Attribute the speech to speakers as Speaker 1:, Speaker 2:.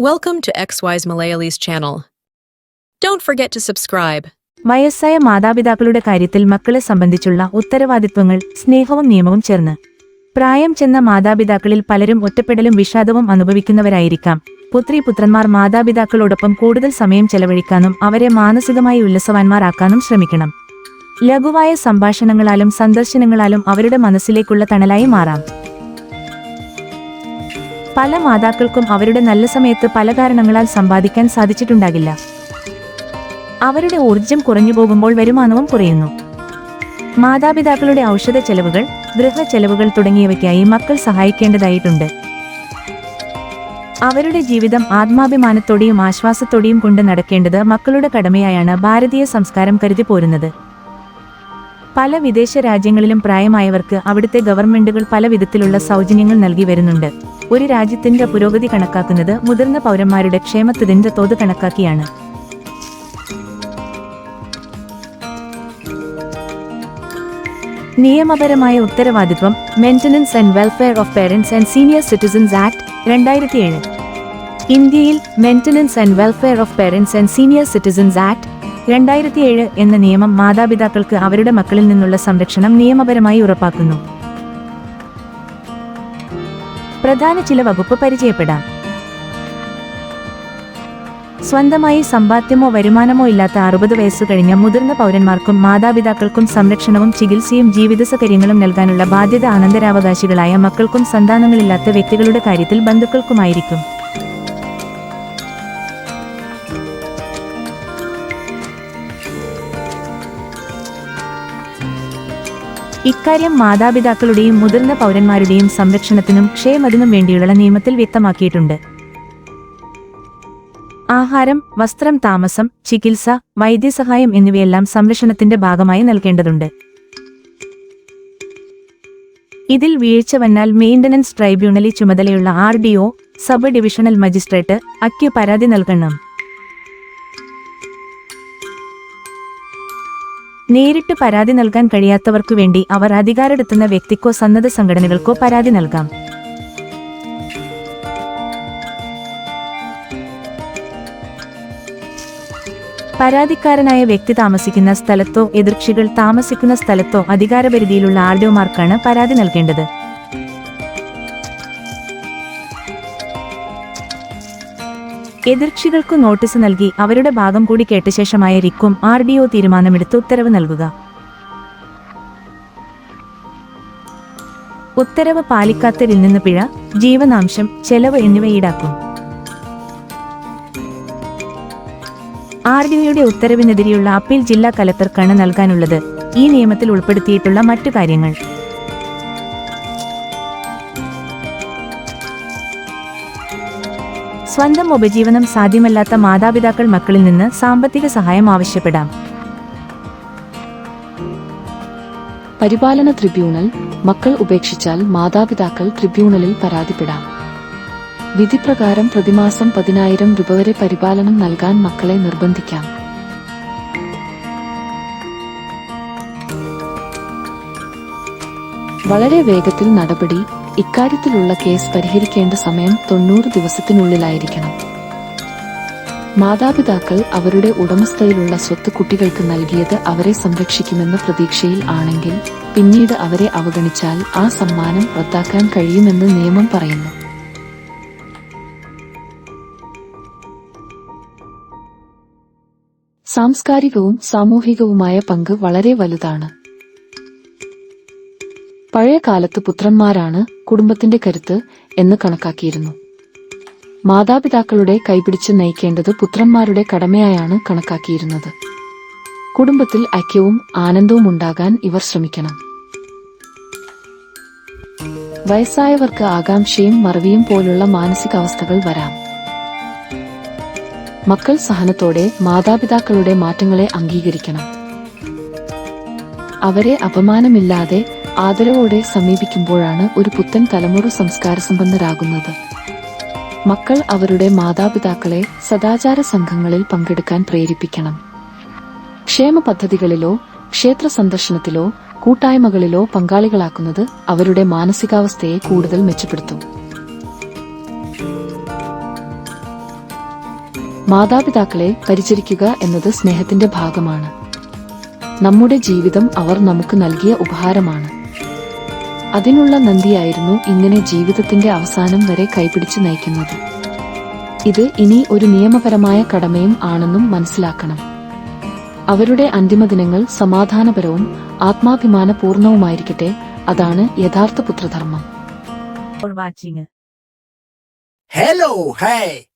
Speaker 1: Welcome to XY's Malayali's channel. Don't forget to subscribe.
Speaker 2: വയസ്സായ മാതാപിതാക്കളുടെ കാര്യത്തിൽ മക്കളെ സംബന്ധിച്ചുള്ള ഉത്തരവാദിത്വങ്ങൾ സ്നേഹവും നിയമവും ചേർന്ന്. പ്രായം ചെന്ന മാതാപിതാക്കളിൽ പലരും ഒറ്റപ്പെടലും വിഷാദവും അനുഭവിക്കുന്നവരായിരിക്കാം. പുത്രീപുത്രന്മാർ മാതാപിതാക്കളോടൊപ്പം കൂടുതൽ സമയം ചെലവഴിക്കാനും അവരെ മാനസികമായി ഉല്ലസവാന്മാരാക്കാനും ശ്രമിക്കണം. ലഘുവായ സംഭാഷണങ്ങളാലും സന്ദർശനങ്ങളാലും അവരുടെ മനസ്സിലേക്കുള്ള തണലായി മാറാം. പല മാതാക്കൾക്കും അവരുടെ നല്ല സമയത്ത് പല കാരണങ്ങളാൽ സമ്പാദിക്കാൻ സാധിച്ചിട്ടുണ്ടാകില്ല. അവരുടെ ഊർജം കുറഞ്ഞുപോകുമ്പോൾ വരുമാനവും കുറയുന്നു. മാതാപിതാക്കളുടെ ഔഷധ ചെലവുകൾ, ഗൃഹചെലവുകൾ തുടങ്ങിയവയ്ക്കായി മക്കൾ സഹായിക്കേണ്ടതായിട്ടുണ്ട്. അവരുടെ ജീവിതം ആത്മാഭിമാനത്തോടെയും ആശ്വാസത്തോടെയും കൊണ്ട് നടക്കേണ്ടത് മക്കളുടെ കടമയായാണ് ഭാരതീയ സംസ്കാരം കരുതി പോരുന്നത്. പല വിദേശ രാജ്യങ്ങളിലും പ്രായമായവർക്ക് അവിടുത്തെ ഗവൺമെന്റുകൾ പല വിധത്തിലുള്ള സൗജന്യങ്ങൾ നൽകി വരുന്നുണ്ട്. ഒരു രാജ്യത്തിന്റെ പുരോഗതി കണക്കാക്കുന്നത് മുതിർന്ന പൗരന്മാരുടെ ക്ഷേമത്തിന്റെ തോത് കണക്കാക്കിയാണ്. നിയമപരമായ ഉത്തരവാദിത്വം maintenance and welfare of parents and senior citizens act 2007. ഇന്ത്യയിൽ maintenance and welfare of parents and senior citizens act 2007 എന്ന നിയമം മാതാപിതാക്കൾക്ക് അവരുടെ മക്കളിൽ നിന്നുള്ള സംരക്ഷണം നിയമപരമായി ഉറപ്പാക്കുന്നു. പ്രധാന ചില വകുപ്പ് പരിചയപ്പെടാം. സ്വന്തമായി സമ്പാദ്യമോ വരുമാനമോ ഇല്ലാത്ത 60 വയസ്സു കഴിഞ്ഞ മുതിർന്ന പൗരന്മാർക്കും മാതാപിതാക്കൾക്കും സംരക്ഷണവും ചികിത്സയും ജീവിതസൗകര്യങ്ങളും നൽകാനുള്ള ബാധ്യത അനന്തരാവകാശികളായ മക്കൾക്കും സന്താനങ്ങളില്ലാത്ത വ്യക്തികളുടെ കാര്യത്തിൽ ബന്ധുക്കൾക്കുമായിരിക്കും. ഇക്കാര്യം മാതാപിതാക്കളുടെയും മുതിർന്ന പൗരന്മാരുടെയും സംരക്ഷണത്തിനും ക്ഷേമത്തിനും വേണ്ടിയുള്ള നിയമത്തിൽ വ്യക്തമാക്കിയിട്ടുണ്ട്. ആഹാരം, വസ്ത്രം, താമസം, ചികിത്സ, വൈദ്യസഹായം എന്നിവയെല്ലാം സംരക്ഷണത്തിന്റെ ഭാഗമായി നൽകേണ്ടതുണ്ട്. ഇതിൽ വീഴ്ച വന്നാൽ മെയിന്റനൻസ് ട്രൈബ്യൂണലിൽ ചുമതലയുള്ള RDO, സബ് ഡിവിഷണൽ മജിസ്ട്രേറ്റ് ക്ക് പരാതി നൽകണം. നേരിട്ട് പരാതി നൽകാൻ കഴിയാത്തവർക്കു വേണ്ടി അവർ അധികാരമെടുത്തുന്ന വ്യക്തിക്കോ സന്നദ്ധ സംഘടനകൾക്കോ പരാതി നൽകാം. പരാതിക്കാരനായ വ്യക്തി താമസിക്കുന്ന സ്ഥലത്തോ എതിർകക്ഷികൾ താമസിക്കുന്ന സ്ഥലത്തോ അധികാരപരിധിയിലുള്ള RDOമാർക്കാണ് പരാതി നൽകേണ്ടത്. എതിർകക്ഷികൾക്കു നോട്ടീസ് നൽകി അവരുടെ ഭാഗം കൂടി കേട്ട ശേഷമായിരിക്കും RDO തീരുമാനമെടുത്ത് ഉത്തരവ് നൽകുക. ഉത്തരവ് പാലിക്കാത്തവരിൽ നിന്ന് പിഴ, ജീവനാംശം, ചെലവ് എന്നിവ ഈടാക്കും. RDOയുടെ ഉത്തരവിനെതിരെയുള്ള അപ്പീൽ ജില്ലാ കലക്ടർക്കാണ് നൽകാനുള്ളത്. ഈ നിയമത്തിൽ ഉൾപ്പെടുത്തിയിട്ടുള്ള മറ്റു കാര്യങ്ങൾ: സ്വന്തം ഉപജീവനം സാധ്യമല്ലാത്ത മാതാപിതാക്കൾ മക്കളിൽ നിന്ന് സാമ്പത്തിക സഹായം ആവശ്യപ്പെടാം.
Speaker 3: പരിപാലന ട്രിബ്യൂണൽ മക്കൾ ഉപേക്ഷിച്ചാൽ മാതാപിതാക്കൾ ട്രിബ്യൂണലിൽ പരാതിപ്പെടാം. വിധിപ്രകാരം പ്രതിമാസം 10,000 രൂപ വരെ പരിപാലനം നൽകാൻ മക്കളെ നിർബന്ധിക്കാം. വളരെ വേഗത്തിൽ നടപടി. ഇക്കാര്യത്തിലുള്ള കേസ് പരിഹരിക്കേണ്ട സമയം 90 ദിവസത്തിനുള്ളിലായിരിക്കണം. മാതാപിതാക്കൾ അവരുടെ ഉടമസ്ഥയിലുള്ള സ്വത്ത് കുട്ടികൾക്ക് നൽകിയത് അവരെ സംരക്ഷിക്കുമെന്ന പ്രതീക്ഷയിൽ ആണെങ്കിൽ പിന്നീട് അവരെ അവഗണിച്ചാൽ ആ സമ്മാനം റദ്ദാക്കാൻ കഴിയുമെന്ന് നിയമം പറയുന്നു. സാംസ്കാരികവും സാമൂഹികവുമായ പങ്ക് വളരെ വലുതാണ്. പഴയ കാലത്ത് പുത്രന്മാരാണ് കുടുംബത്തിന്റെ കരുത്ത് എന്ന് കണക്കാക്കിയിരുന്നു. മാതാപിതാക്കളുടെ കൈപിടിച്ച് നയിക്കേണ്ടത് പുത്രന്മാരുടെ കടമയായാണ് കണക്കാക്കിയിരുന്നത്. കുടുംബത്തിൽ ഐക്യവും ആനന്ദവും ഉണ്ടാകാൻ ഇവർ ശ്രമിക്കണം. വയസ്സായവർക്ക് ആകാംക്ഷയും മറവിയും പോലുള്ള മാനസികാവസ്ഥകൾ വരാം. മക്കൾ സഹനത്തോടെ മാതാപിതാക്കളുടെ മാറ്റങ്ങളെ അംഗീകരിക്കണം. അവരെ അപമാനമില്ലാതെ ആദരവോടെ സമീപിക്കുമ്പോഴാണ് ഒരു പുത്തൻ തലമുറ സംസ്കാരസമ്പന്നരാകുന്നത്. മക്കൾ അവരുടെ മാതാപിതാക്കളെ സദാചാര സംഘങ്ങളിൽ പങ്കെടുക്കാൻ പ്രേരിപ്പിക്കണം. ക്ഷേമ പദ്ധതികളിലോ ക്ഷേത്ര സന്ദർശനത്തിലോ കൂട്ടായ്മകളിലോ പങ്കാളികളാക്കുന്നത് അവരുടെ മാനസികാവസ്ഥയെ കൂടുതൽ മെച്ചപ്പെടുത്തും. മാതാപിതാക്കളെ പരിചരിക്കുക എന്നത് സ്നേഹത്തിന്റെ ഭാഗമാണ്. നമ്മുടെ ജീവിതം അവർ നമുക്ക് നൽകിയ ഉപഹാരമാണ്. അതിനുള്ള നന്ദിയായിരുന്നു ഇങ്ങനെ ജീവിതത്തിന്റെ അവസാനം വരെ കൈപിടിച്ച് നയിക്കുന്നത്. ഇത് ഇനി ഒരു നിയമപരമായ കടമയും ആണെന്നും മനസ്സിലാക്കണം. അവരുടെ അന്തിമദിനങ്ങൾ സമാധാനപരവും ആത്മാഭിമാനപൂർണവുമായിരിക്കട്ടെ. അതാണ് യഥാർത്ഥ പുത്രധർമ്മം.
Speaker 2: For watching.
Speaker 4: Hello, hey!